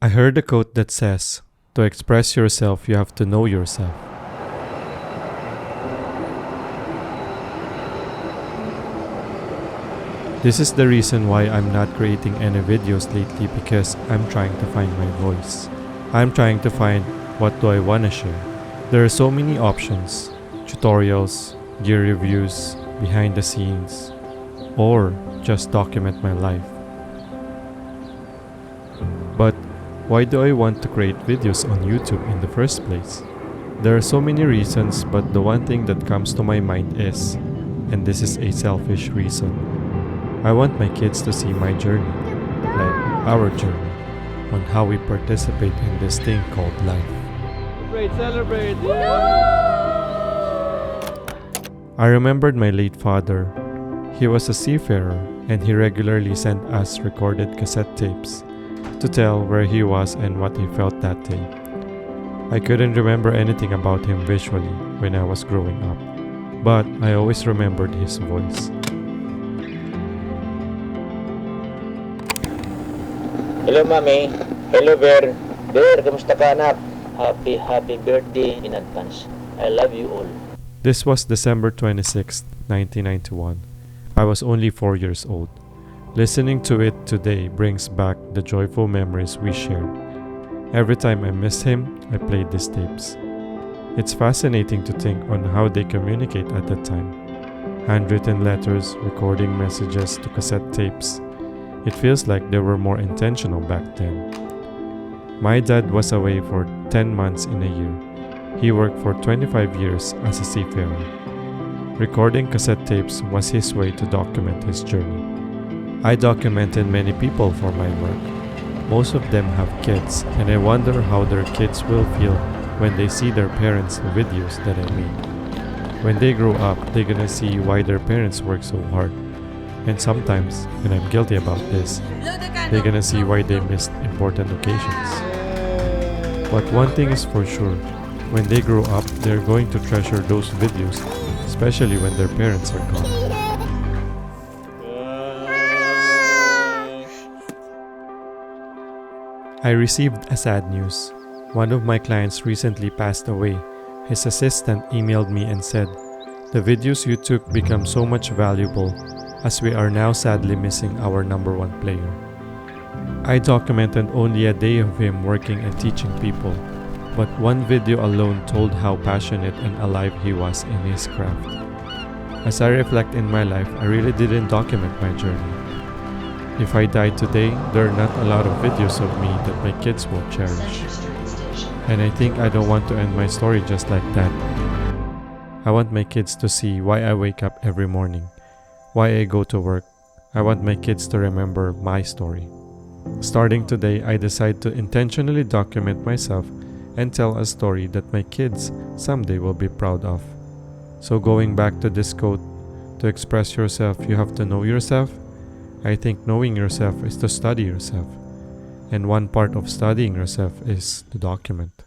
I heard a quote that says, "To express yourself, you have to know yourself." This is the reason why I'm not creating any videos lately, because I'm trying to find my voice. I'm trying to find what do I want to share. There are so many options: tutorials, gear reviews, behind the scenes, or just document my life. But why do I want to create videos on YouTube in the first place? There are so many reasons, but the one thing that comes to my mind is, and this is a selfish reason, I want my kids to see my journey, like our journey, on how we participate in this thing called life. Celebrate! I remembered my late father. He was a seafarer, and he regularly sent us recorded cassette tapes to tell where he was and what he felt that day. I couldn't remember anything about him visually when I was growing up, but I always remembered his voice. Hello, Mami. Hello, Bear. Bear, kamusta ka, anak? Happy birthday in advance. I love you all. This was December 26, 1991. I was only 4 years old. Listening to it today brings back the joyful memories we shared. Every time I miss him, I played these tapes. It's fascinating to think on how they communicate at that time. Handwritten letters, recording messages to cassette tapes. It feels like they were more intentional back then. My dad was away for 10 months in a year. He worked for 25 years as a seafarer. Recording cassette tapes was his way to document his journey. I documented many people for my work. Most of them have kids, and I wonder how their kids will feel when they see their parents' videos that I made. When they grow up, they're gonna see why their parents work so hard. And sometimes, and I'm guilty about this, they're gonna see why they missed important occasions. But one thing is for sure, when they grow up, they're going to treasure those videos, especially when their parents are gone. I received a sad news. One of my clients recently passed away. His assistant emailed me and said, "The videos you took become so much valuable, as we are now sadly missing our number one player." I documented only a day of him working and teaching people, but one video alone told how passionate and alive he was in his craft. As I reflect in my life, I really didn't document my journey. If I died today, there are not a lot of videos of me that my kids will cherish. And I think I don't want to end my story just like that. I want my kids to see why I wake up every morning, why I go to work. I want my kids to remember my story. Starting today, I decide to intentionally document myself and tell a story that my kids someday will be proud of. So going back to this quote, to express yourself, you have to know yourself. I think knowing yourself is to study yourself. And one part of studying yourself is to document.